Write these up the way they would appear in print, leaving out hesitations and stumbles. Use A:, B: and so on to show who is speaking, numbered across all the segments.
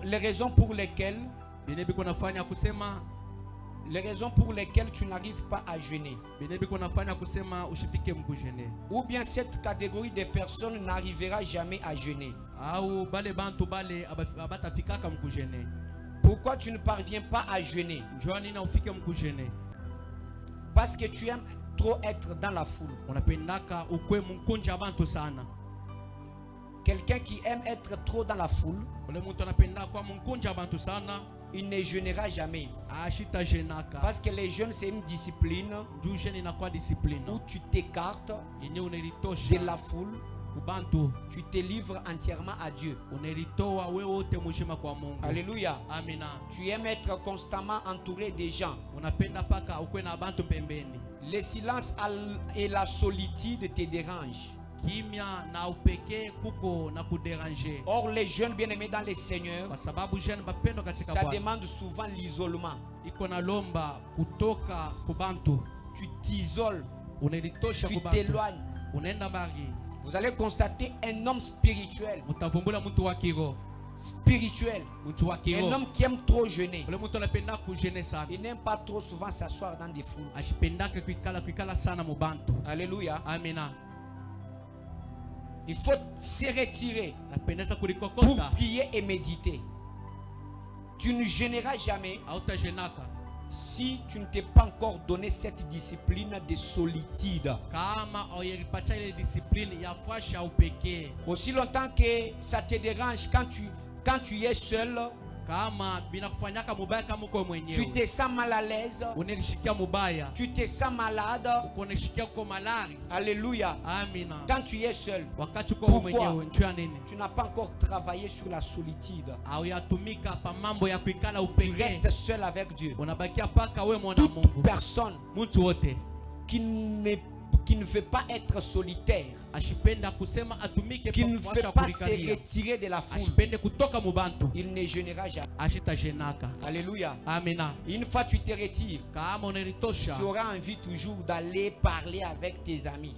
A: Les raisons pour lesquelles tu n'arrives pas à jeûner, ou bien cette catégorie de personnes n'arrivera jamais à jeûner. Pourquoi tu ne parviens pas à jeûner? Parce que tu aimes trop être dans la foule. Quelqu'un qui aime être trop dans la foule, il ne jeûnera jamais. Parce que les jeûnes, c'est une discipline où tu t'écartes de la foule. Tu te livres entièrement à Dieu. Alléluia. Tu aimes être constamment entouré des gens. Le silence et la solitude te dérangent. Or, les jeunes bien-aimés dans le Seigneur, ça demande souvent l'isolement. Tu t'isoles, tu t'éloignes. Vous allez constater un homme spirituel. Un homme qui aime trop jeûner. Il n'aime pas trop souvent s'asseoir dans des foules. Alléluia. Il faut se retirer pour prier et méditer. Tu ne jeûneras jamais si tu ne t'es pas encore donné cette discipline de solitude. Aussi longtemps que ça te dérange quand tu es seul, tu te sens mal à l'aise, tu te sens malade. Alléluia. Quand tu es seul, pourquoi? Tu n'as pas encore travaillé sur la solitude. Tu restes seul avec Dieu. Toute personne qui ne veut pas être solitaire, qui ne veut pas se retirer de la foule, il ne jeûnera jamais. Alléluia. Une fois tu te retires, tu auras envie toujours d'aller parler avec tes amis.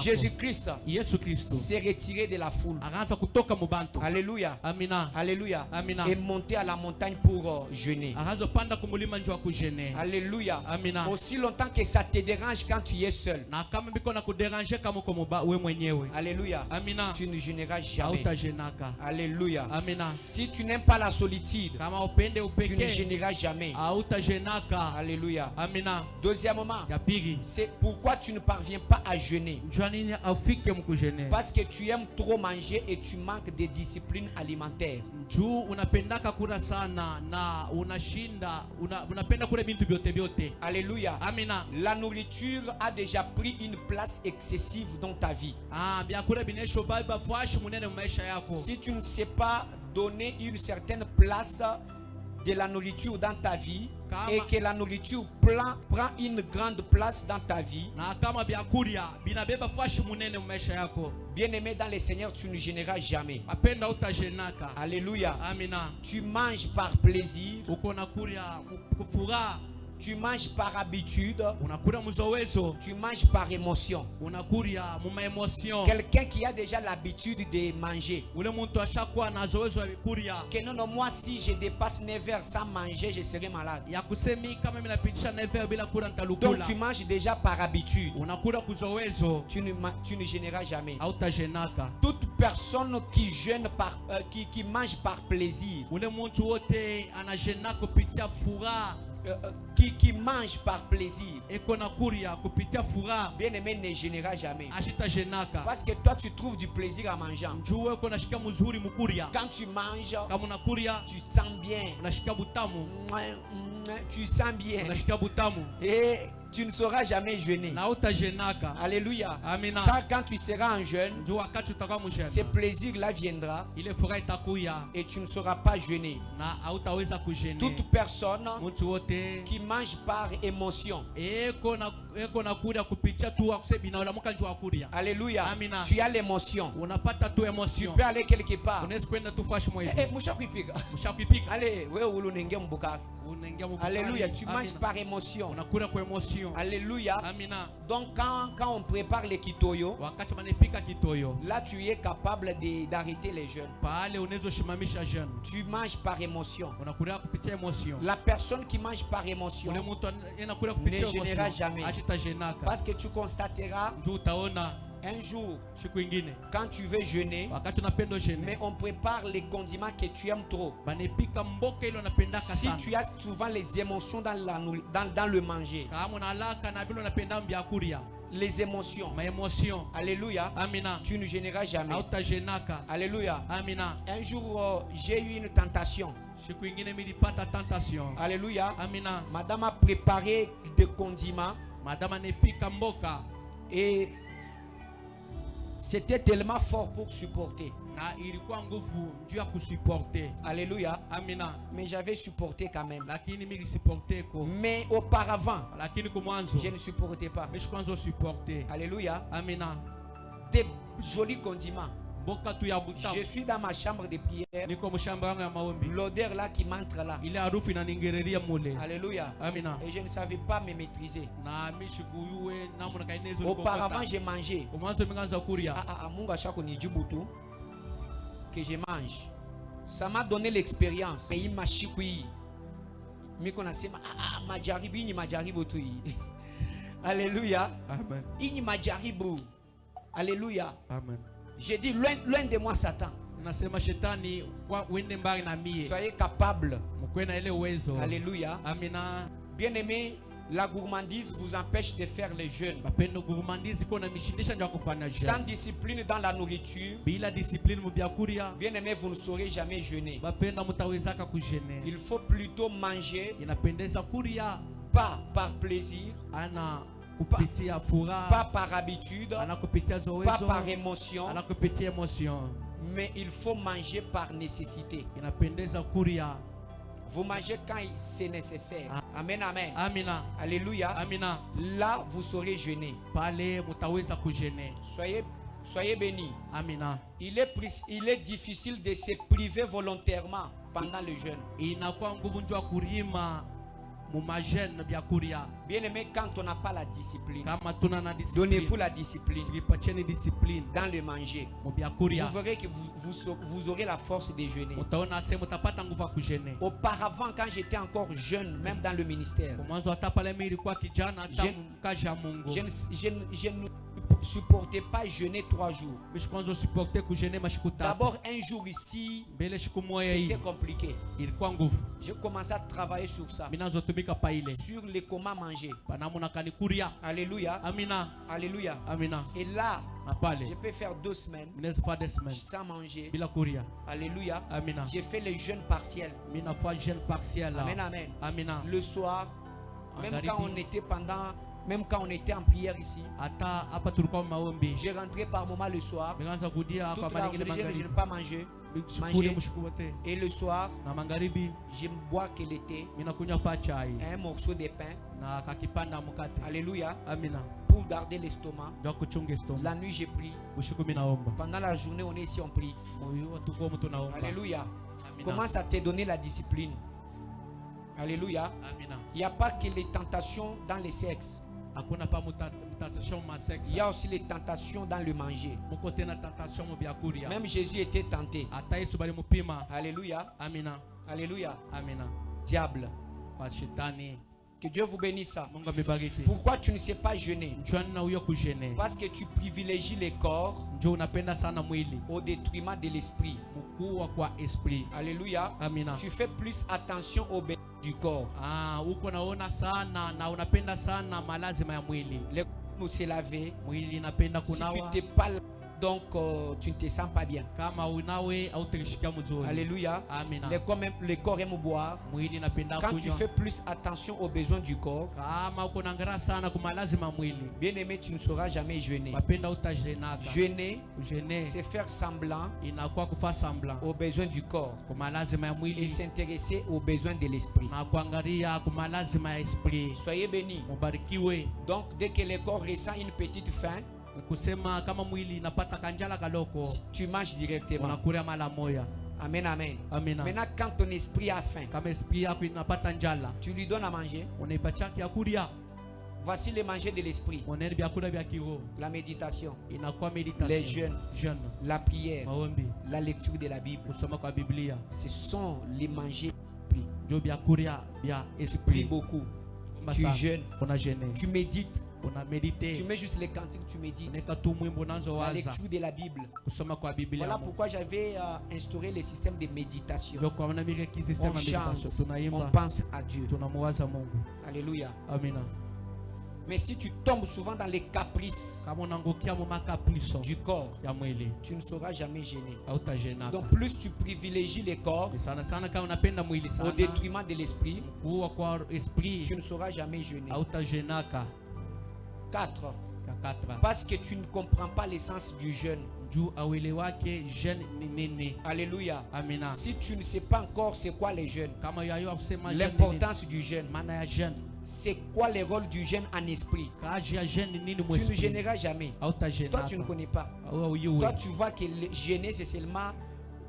A: Jésus-Christ s'est retiré de la foule. Alléluia. Alléluia. Et monté à la montagne pour jeûner. Alléluia. Aussi longtemps que ça te dérange quand tu es seul, alléluia, tu ne jeûneras jamais. Alléluia. Si tu n'aimes pas la solitude, tu ne jeûneras jamais. Alléluia. Deuxièmement, c'est pourquoi tu ne parviens pas à jeûner. Parce que tu aimes trop manger et tu manques de discipline alimentaire. Alléluia. La nourriture a déjà pris une place excessive dans ta vie. Si tu ne sais pas donner une certaine place de la nourriture dans ta vie, et que la nourriture prend une grande place dans ta vie, bien-aimé dans le Seigneur, tu ne jeûneras jamais. Alléluia. Tu manges par plaisir, tu manges par habitude, tu manges par émotion. Quelqu'un qui a déjà l'habitude de manger, que non, moi si je dépasse 9 heures sans manger, je serai malade. Donc tu manges déjà par habitude. Tu ne jeûneras jamais. Toute personne qui jeûne qui mange par plaisir, qui mange par plaisir, bien aimé, ne jeûnera jamais. Parce que toi tu trouves du plaisir en mangeant. Quand tu manges, tu sens bien. Tu sens bien. Et tu ne sauras jamais jeûner. Alléluia. Quand tu seras en jeûne, ce plaisir-là viendra et tu ne sauras pas jeûner. Toute personne qui mange par émotion, Alléluia. Tu as l'émotion. Tu peux aller quelque part. Allez, alléluia, tu manges par émotion. Alléluia. Donc quand on prépare les kitoyo, là tu es capable d'arrêter les jeûnes. Tu manges par émotion. La personne qui mange par émotion ne gênera jamais. Parce que tu constateras un jour, quand tu veux jeûner, mais on prépare les condiments que tu aimes trop. Si tu as souvent les émotions dans le manger, les émotions, alléluia, tu ne gêneras jamais. Alléluia. Un jour, j'ai eu une tentation. Alléluia. Madame a préparé des condiments et c'était tellement fort pour supporter. Alléluia. Mais j'avais supporté quand même. Mais auparavant, je ne supportais pas. Alléluia. Des jolis condiments. Je suis dans ma chambre de prière. L'odeur là qui m'entre là. Alléluia. Et je ne savais pas me maîtriser. Auparavant, j'ai mangé. Que je mange. Ça m'a donné l'expérience. Alléluia. Alléluia. Amen. J'ai dit loin de moi Satan. Soyez capable. Alléluia. Bien aimé, la gourmandise vous empêche de faire les jeûnes. Sans discipline dans la nourriture, bien aimé, vous ne saurez jamais jeûner. Il faut plutôt manger, pas par plaisir, pas par habitude, pas par émotion, mais il faut manger par nécessité. Vous mangez quand c'est nécessaire. Amen, amen. Alléluia. Là, vous saurez jeûner. Soyez bénis. Il est difficile de se priver volontairement pendant le jeûne. Bien aimé, quand on n'a pas la discipline, donnez-vous la discipline dans le manger. Vous verrez que vous aurez la force de jeûner. Auparavant, quand j'étais encore jeune, même dans le ministère, je ne supportais pas jeûner 3 jours. D'abord un jour ici, c'était compliqué. J'ai commencé à travailler sur ça, sur les comment manger. Alléluia. Alléluia. Et là, je peux faire 2 semaines sans manger. Alléluia. J'ai fait les jeûnes partiels. Amen, amen. Le soir, même quand on était en prière ici, j'ai rentré par moment le soir. Toute la journée, je n'ai pas mangé. Et le soir, je bois que le thé, un morceau de pain. Alléluia. Pour garder l'estomac. La nuit, j'ai prié. Pendant la journée, on est ici, on prie. Alléluia. Commence à te donner la discipline. Alléluia. Il n'y a pas que les tentations dans les sexes. Il y a aussi les tentations dans le manger. Même Jésus était tenté. Alléluia. Alléluia. Diable. Que Dieu vous bénisse. Pourquoi tu ne sais pas jeûner? Parce que tu privilégies le corps au détriment de l'esprit. Alléluia. Tu fais plus attention au bénéfice du corps. Le corps se laver. Si tu t'es pas donc tu ne te sens pas bien. Alléluia. Le corps aime boire. Quand tu fais plus attention aux besoins du corps, bien aimé, tu ne sauras jamais jeûner. Jeûner, c'est faire semblant aux besoins du corps et s'intéresser aux besoins de l'esprit. Soyez bénis. Donc dès que le corps ressent une petite faim, tu manges directement. Amen, amen. Maintenant, quand ton esprit a faim, tu lui donnes à manger. Voici le manger de l'esprit: la méditation, les jeûnes, la prière, la lecture de la Bible. Ce sont les manger esprit beaucoup. Tu jeûnes, tu médites. Tu mets juste les cantiques, tu médites. La lecture de la Bible. Voilà pourquoi j'avais instauré le système de méditation. On chante, on pense à Dieu. Alléluia. Mais si tu tombes souvent dans les caprices du corps, tu ne sauras jamais gêner. Donc plus tu privilégies les corps au détriment de l'esprit, tu ne sauras jamais gêner. 4. Parce que tu ne comprends pas l'essence du jeûne. Alléluia. Si tu ne sais pas encore c'est quoi les jeûnes, l'importance du jeûne, c'est quoi le rôle du jeûne en esprit, tu ne gêneras jamais. Toi tu ne connais pas. Toi tu vois que jeûner c'est seulement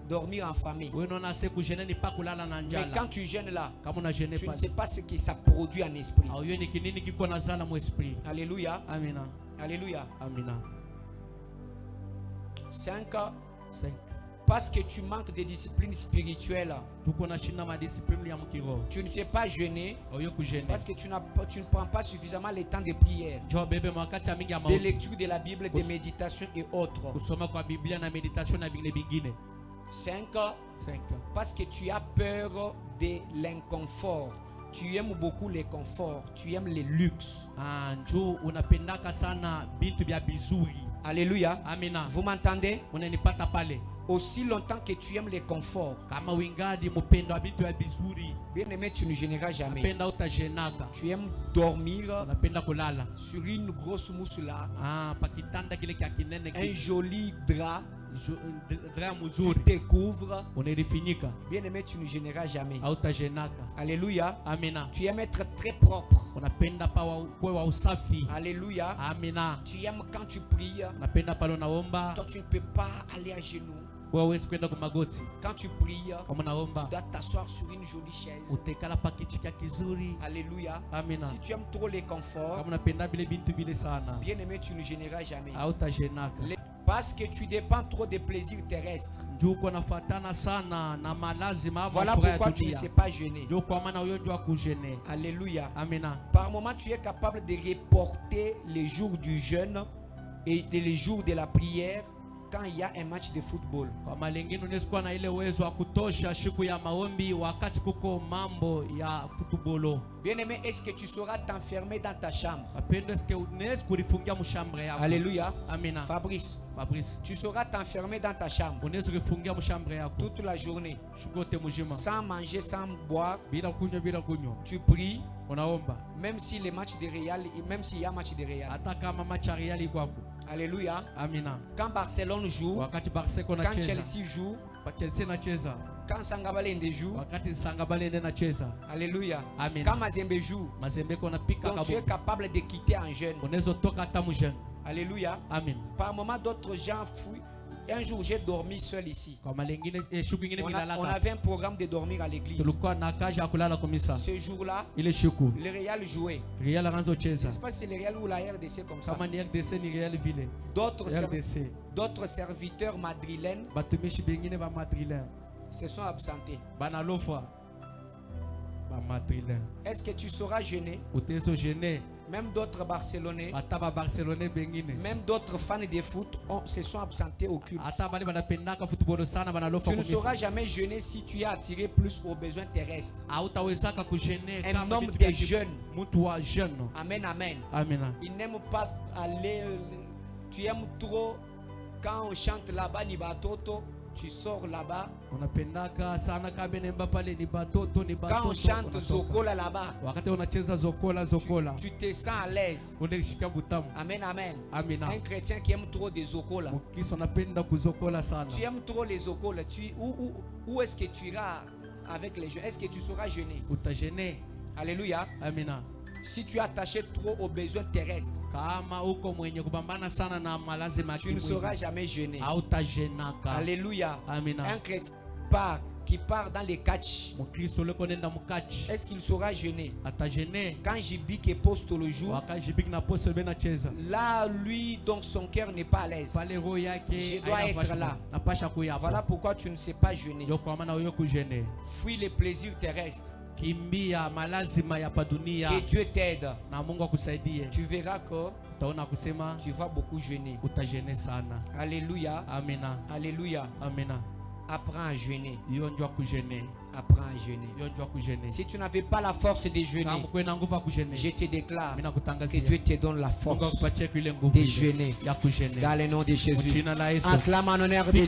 A: dormir en famille. Mais quand tu jeûnes là, tu ne sais pas ce que ça produit en esprit. Alléluia. Alléluia. 5. Parce que tu manques de discipline spirituelle, tu ne sais pas jeûner parce que tu ne prends pas suffisamment le temps de prière, de lecture de la Bible, de méditation et autres. 5. Parce que tu as peur de l'inconfort. Tu aimes beaucoup les conforts, tu aimes les luxes. Alléluia. Vous m'entendez? Aussi longtemps que tu aimes les conforts, bien aimé, tu ne gêneras jamais. Tu aimes dormir sur une grosse mousse là, un joli drap. Tu découvres, bien aimé, tu ne gêneras jamais. Alléluia. Tu aimes être très propre. Alléluia. Tu aimes quand tu pries, toi tu ne peux pas aller à genoux. Quand tu pries, tu dois t'asseoir sur une jolie chaise. Alléluia. Si tu aimes trop les conforts, bien aimé, tu ne gêneras jamais. Parce que tu dépends trop des plaisirs terrestres. Voilà pourquoi tu ne sais pas jeûner. Alléluia. Par moment, tu es capable de reporter les jours du jeûne et les jours de la prière quand il y a un match de football. Bien aimé, est-ce que tu sauras t'enfermer dans ta chambre? Alléluia. Fabrice, tu sauras t'enfermer dans ta chambre toute la journée, sans manger, sans boire. Tu pries, même si les matchs de Real, même s'il y a match de Real. Alléluia. Quand Barcelone joue, quand Chelsea joue, quand Sangabalende joue, alléluia. Quand Mazembe joue, donc tu es capable de quitter en jeûne. Alléluia. Par moment, d'autres gens fuient. Un jour, j'ai dormi seul ici. On avait un programme de dormir à l'église. Ce jour-là, le Real jouait. Je ne sais pas si c'est le Real ou la RDC comme ça. D'autres serviteurs madrilènes se sont absentés. Est-ce que tu sauras jeûner? Même d'autres Barcelonais, même d'autres fans de foot se sont absentés au culte. Tu ne sauras jamais jeûner si tu es attiré plus aux besoins terrestres. Un homme de jeûne. Amen, amen. Il n'aime pas aller. Tu aimes trop Quand on chante là-bas, Nibatoto, tu sors là-bas. Quand on chante Zokola là-bas, tu te sens à l'aise. Amen, amen. Un chrétien qui aime trop des Zokola. Tu aimes trop les Zokola. Où est-ce que tu iras avec les jeunes? Est-ce que tu sauras jeûner? Alléluia. Amen. Si tu es attaché trop aux besoins terrestres, tu ne sauras jamais jeûner. Alléluia. Un chrétien qui part dans les catchs, est-ce qu'il saura jeûner? Quand Jibik pose tout le jour, là, lui, donc son cœur n'est pas à l'aise. Je dois être là. Voilà pourquoi tu ne sais pas jeûner. Fuis les plaisirs terrestres. Que Dieu t'aide. Tu verras que tu vas beaucoup jeûner. Alléluia. Alléluia. Apprends à jeûner. Apprends à jeûner. Si tu n'avais pas la force de jeûner, je te déclare que Dieu te donne la force de jeûner. Dans le nom de Jésus. Acclame en honneur de Dieu.